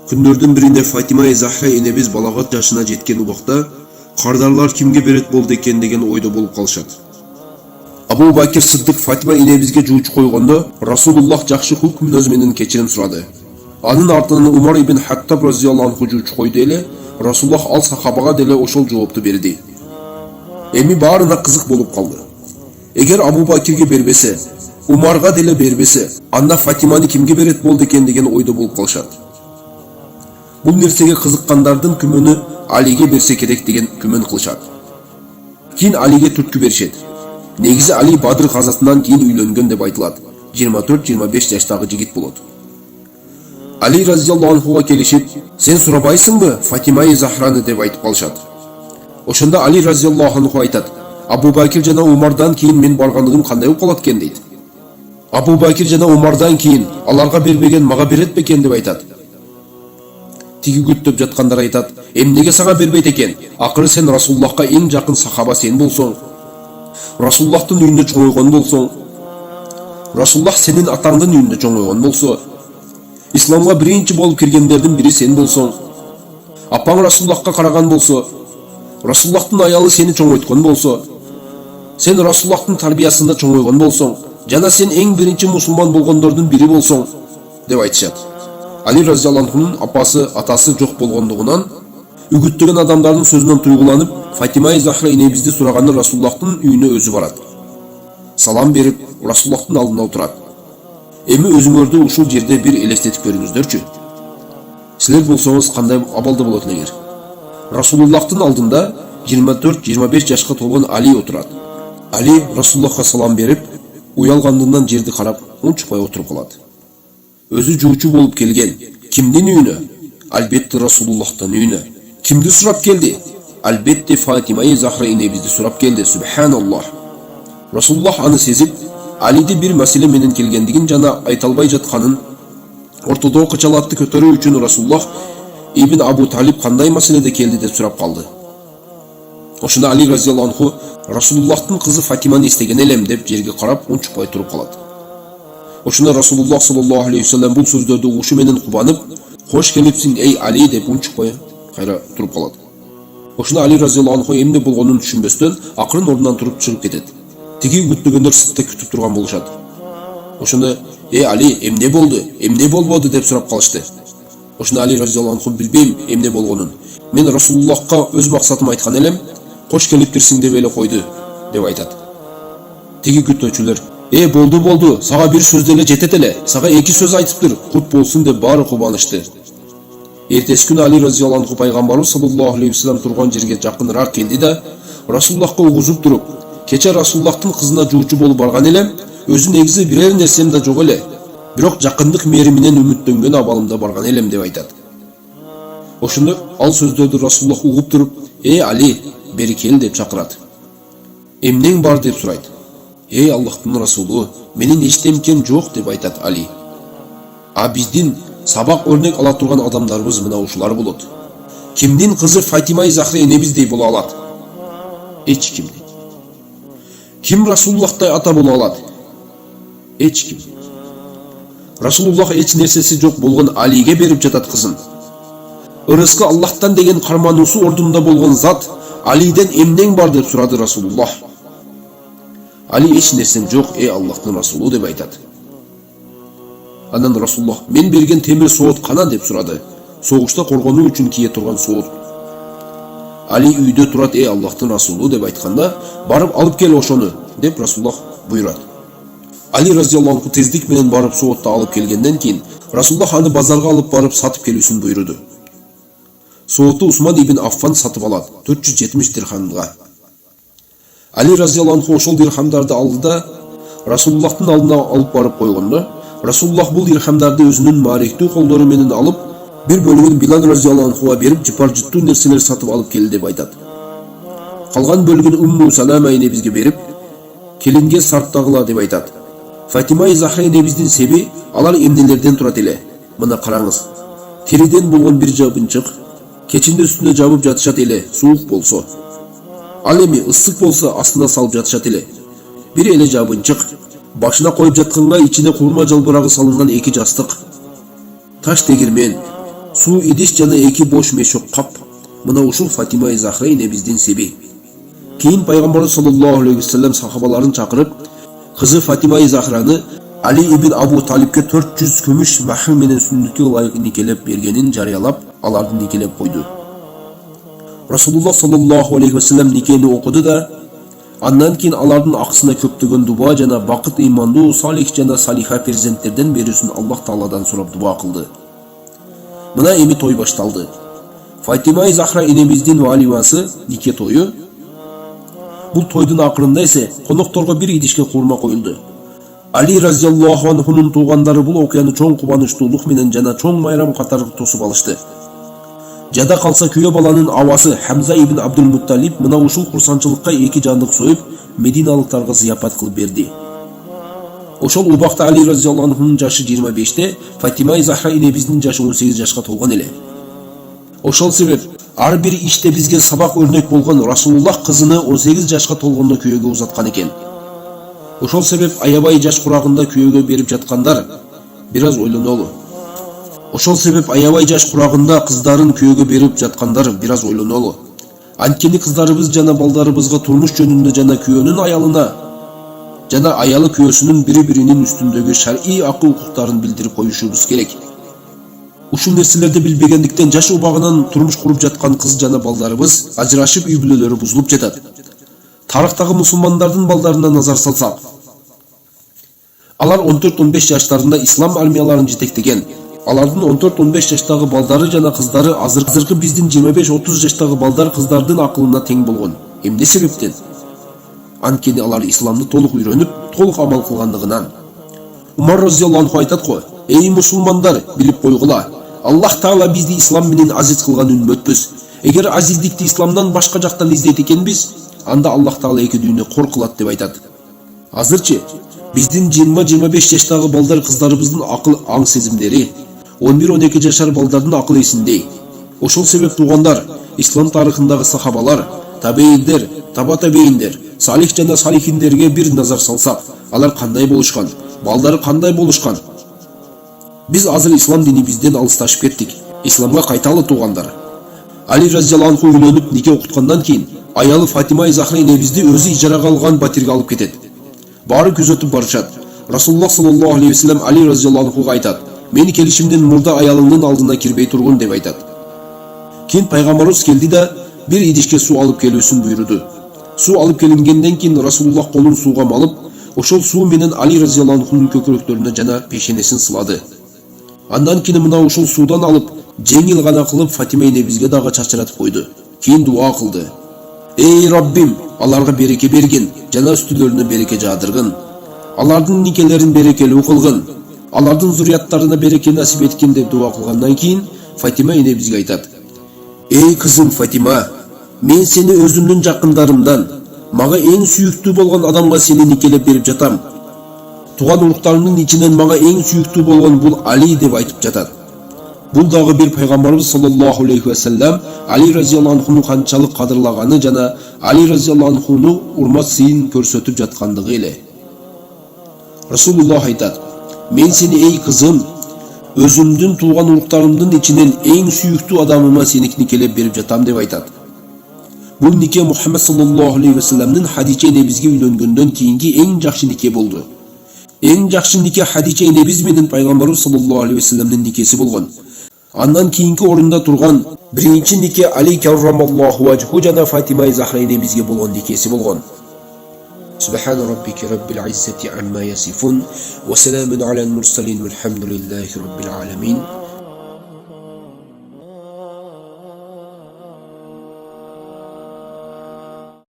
Күндөрдүн биринде Фатима Захра энебиз балагат жашына жеткен убакта кардарлар кимге берет болду экен деген ойдо болуп калышат. Абу Бакир Сыддык Фатима энебизге жуучу койгондо Расулуллах жакшы хук мүнөз менен кечирим сурады. Анын артынан Умар ибн Хаттаб разияллаху анху жуучу койду эле Расулуллах ал сахабага деле ошол жоопту берди. Эми баарына кызык болуп калды. Эгер Абу Бакирге бербесе, Умарга деле бербесе, анда Фатиманы кимге берет болду экен деген ойдо болуп калышат. Бул нерсеге кызыккандардын күмөнү Алиге берсе керек деген күмөн кылышат. Кийин Алиге түрткү беришет. Негизи Али Бадыр казасынан кийин үйлөнгөн деп айтылат. 24-25 жаштагы жигит болот. Али разияллаху анхуга келишип, сен сурабайсыңбы Фатима Захраны деп айтып калышат. Ошондо Али разияллаху анху айтат: Абу Бакир жана Умардан кийин мен баргандыгым кандай болуп калат экен дейт. Абу Бакир жана Умардан кийин аларга бербеген мага берет бекен деп айтат. Тиги күттөп жаткандар айтат: эмнеге сага бербейт экен? Акыры сен Расулуллахка эң жакын сахаба сен болсоң, Расулуллахтын үйүндө чоңойгон болсоң, Расулуллах сенин атаңдын үйүндө чоңойгон болсо, исламга биринчи болуп киргендердин бири сен болсоң, апаң Расулуллахка караган болсо, Расулуллахтын аялы сени чоңойткон болсо, сен Расулуллахтын тарбиясында чоңойгон болсоң, жана сен эң биринчи мусулман болгондордун бири болсоң деп айтышат. Али разияллаху анхунун апасы, атасы жок болгондугунан үгүттөгөн адамдардын сөзүнөн туйгуланып, Фатима Захра энебизди сураганда Расулуллахтын үйүнө өзү барат. Салам берип, Расулуллахтын алдына отурат. Эми өзүңөрдү ушул жерде бир элестетип көрүңүздөрчү. Силер болсоңуз кандай абалда болот элеңер? Расулуллахтын алдында 24-25 жашка толгон Али отурат. Али Расулуллахка салам берип, уялгандыгынан жерди карап, унчукпай отуруп калат. Өзү жуучу болуп келген. Кимдин үйүнө? Албетте Расулуллахтын үйүнө. Кимди сурап келди? Албетте Фатима Захра энебизди сурап келди. Субханаллах. Расулуллах аны сезип, Алиди бир маселе менен келгендигин жана айта албай жатканын ортодогу кычалатты көтөрүү үчүн Расулуллах Ибн Абу Талиб кандай маселеде келди деп сурап калды. Ошондо Али разияллаху анху Расулуллахтын кызы Фатиманы истеген элем деп жерге карап унчукпай туруп калат. Ошондо Расулуллах саллаллаху алейхи вассалам бул сөздөрдү угушу менен кубанып, "Кош келипсиң эй Али" деп унчукпай кайра туруп калат. Ошондо Али разияллаху анху эмне болгонун түшүнбөстөн акырын ордунан туруп чыгып кетет. Тиги күттөгөндөр сыртта күтүп турган болушат. Ошондо "Эй Али, эмне болду? Эмне болбоду?" деп сурап калышты. Ошондо Али разияллаху анху "Билбейм эмне болгонун. Мен Расулуллахка өз максатым айткан элем, кош келиптирсиң деп эле койду" деп айтат. Тиги күттөөчүлөр болду, сага бир сөз деле жетет эле, сага эки сөз айтыптыр, кут болсун деп баары кубанышты. Эртеси күнү Али разияллаху анху пайгамбарыбыз саллаллаху алейхи вассалам турган жерге жакыныраак келди да Расулуллахка угузуп туруп, "Кече Расулуллахтын кызына жуучу болуп барган элем, өзү негизи бирер нерсем да жок эле. Бирок жакындык мээри менен үмүттөнгөн абалымда барган элем" деп айтат. Ошондо ал сөздөрдү Расулуллах угуп туруп, "Эй Али, бери кел" деп чакырат. "Эмнең бар?" деп сурайт. "Эй Аллахтын Расулу, менин эчтемкем жок" деп айтат Али. "А биздин сабак өрнөк ала турган адамдарыбыз мына ушулар болот. Кимдин кызы Фатима Захра энебиздей боло алат? Эч ким. Ким Расулуллахтай ата боло алат? Эч ким. Расулуллах эч нерсеси жок болгон Алиге берип жатат кызын. Ырыскы Аллахтан деген кармануусу ордунда болгон зат Алиден эмнең бар?" деп сурады Расулуллах. Али эч нерсем жок, эй Аллахтын Расулу деп айтат. Андан Расулуллах: "Мен берген темир соот кана?" деп сурады. Согушта коргонуу үчүн кие турган соот. Али үйдө турат, эй Аллахтын Расулу деп айтканда, "Барып алып кел ошону" деп Расулуллах буйрат. Али разияллаху анху тездик менен барып соотду алып келгенден кийин Расулуллах аны базарга алып барып сатып келүүсүн буйруду. Соотту Усман ибн Аффан сатып алат 470 дирхамга. Али разияллаху анху ошол дирхамдарды алды да Расулуллахтын алдына алып барып койгондо, Расулуллах бул дирхамдарды өзүнүн маарифтүү колдору менен алып, бир бөлүгүн Билал разияллаху анхуга берип, жыпар-жыттуу нерселер сатып алып келди деп айтат. Калган бөлүгүн Умму Салама энебизге берип, келинге сарттагыла деп айтат. Фатима Захра энебиздин себи алар эмнелерден турат эле. Мына караңыз. Териден болгон бир жабынчык, кечинде үстүнө жабып жатышат эле, суук болсо. Ал эми ысык болсо астына салып жатышат эле. Бир эле жабынчык, башына коюп жатканга ичине курма жалбырагы салынган эки жастык, таш тегирмен, суу идиш жана 2 бош мешок кап. Мына ушул Фатима Захра энебиздин себи. Кийин пайгамбарыбыз саллаллаху алейхи ва саллям сахабаларын чакырып, кызы Фатима Захраны Али ибн Абу Талибке 400 күмүш махр менен сүннөткө ылайык никелеп бергенин жарыялап, аларды никелеп койду. Расулуллах саллаллаху алейхи ва саллям никени окуду да, андан кийин алардын акысына көптөгөн дуба жана бакыт, имандуу, салих жана салиха перзенттерден берүүсүн Аллах Тааладан сурап дуба кылды. Мына эми той башталды. Фатима Захра энебиздин валимасы, нике тою. Бул тойдун акырында эсе конокторго бир идишке курма коюлду. Али разияллаху анхунун туугандары бул окуяны чоң кубанычтуулук менен жана чоң майрам катары тосуп алышты. Жада калса күйөө баланын абасы Хамза ибн Абдул Мутталиб мына ушул курсанчылыкка 2 жандык союп, мединалыктарга зыяпат кылып берди. Ошол убакта Али разияллаху анхунун жашы 25-те, Фатима Захра энебиздин жашы 18 жашка толгон эле. Ошол себеп ар бир иште бизге сабак өрнөк болгон Расулуллах кызыны 18 жашка толгондо күйөөгө узаткан экен. Ошол себеп аябай жаш курагында күйөөгө берип жаткандар бир аз ойлонолу. Ошол себеп аябай жаш курагында кыздарын күйөөгө берип жаткандар бир аз ойлонолу. Анткени кыздарыбыз жана балдарыбызга турмуш жөнүндө жана күйөөнүн аялына жана аялы күйөөсүнүн бири-биринин үстүндөгү шар'ий акы-укуктарын билдирип коюшубуз керек. Ушул нерселерди билбегендиктен жаш убагынан турмуш куруп жаткан кыз жана балдарыбыз ажырашып үй бүлөлөрү бузулуп жатат. Тарыктагы мусулмандардын балдарына назар салсак, алар 14-15 жаштарында ислам армияларын жетектеген. Алардын 14-15 жаштагы балдары жана кыздары азыркы биздин 25-30 жаштагы балдар кыздардын акылына тең болгон. Эмне себептен? Анткени алар исламды толук үйрөнүп, толук амал кылгандыгынан. Умар разияллаху анху айтат го: "Эй мусулмандар, билип койгула, Аллах Таала бизди ислам менен азиз кылган үммөтпүз. Эгер азиздикти исламдан башка жактан издейт экенбиз, анда Аллах Таала эки дүйнө кор кылат" деп айтат. Азырчы биздин 20-25 жаштагы балдар кыздарыбыздын акыл аң сезимдери 11-12 жашар балдардын акыл эсиндей. Ошол себеп туугандар, ислам тарыхындагы сахабалар, табейиндер, таба табейиндер, салих жана салихиндерге бир назар салсак, алар кандай болушкан, балдары кандай болушкан? Биз азыр ислам дини бизден алысташып кеттик. Исламга кайталы туугандар. Али разияллаху анху үйлөнүп нике окуткандан кийин аялы Фатима Захра энебизди өзү ижарага алган батирге алып кетет. Баары күзөтүп барышат. Расулуллах саллаллаху алейхи ва саллям Али разияллаху анхуга айтат: "Мени келишимден мурда аялыңдын алдына кирбей тургун" деп айтат. Кийин пайгамбарыбыз келди да бир идишке суу алып келүүсүн буйруду. Суу алып келингенден кийин Расулуллах колун сууга малып, ошол суу менен Али разияллаху анхунун көкүрөктөрүнө жана пешенесин сылады. Андан кийин мына ушул суудан алып, жеңил гана кылып Фатима энебизге дагы чачыратып койду. Кийин дуа кылды: "Эй Раббим, аларга береке бергин, жана үстүлөрүнө береке жаадыргын. Алардын никелерин берекелүү кылгын. Алардын зурияттарына береке насип эткин" деп дуа кылгандан кийин Фатима энебизге айтат: "Эй кызым Фатима, мен сени өзүмдүн жакындарымдан, мага эң сүйүктүү болгон адамга сени никелеп берип жатам. Туган уруктарымдын ичинен мага эң сүйүктүү болгон бул Али" деп айтып жатат. Бул дагы бир пайгамбарыбыз саллаллаху алейхи ва саллям Али разияллаху анхуну канчалык кадырлаганы жана Али разияллаху анхуну урмат сыйын көрсөтүп жаткандыгы эле. Расулуллах айтат: "Мен сени эй кызым, өзүмдүн тууган уруктарымдын ичинен эң сүйүктүү адамыма сени никелеп берип жатам" деп айтат. Бул нике Мухаммад саллаллаху алейхи ва саллямдын Хадича энебизге үйлөнгөндөн кийинки эң жакшы нике болду. Эң жакшы нике Хадича энебиз менен пайгамбарыбыз саллаллаху алейхи ва саллямдын никеси болгон. Андан кийинки орунда турган биринчи нике Али каррамаллаху важху жана Фатима Захра энебизге болгон никеси болгон. Субхана раббика раббил иzzati amma yasifun ва саламун алал мурсалин валхамдулиллахи раббил аламин.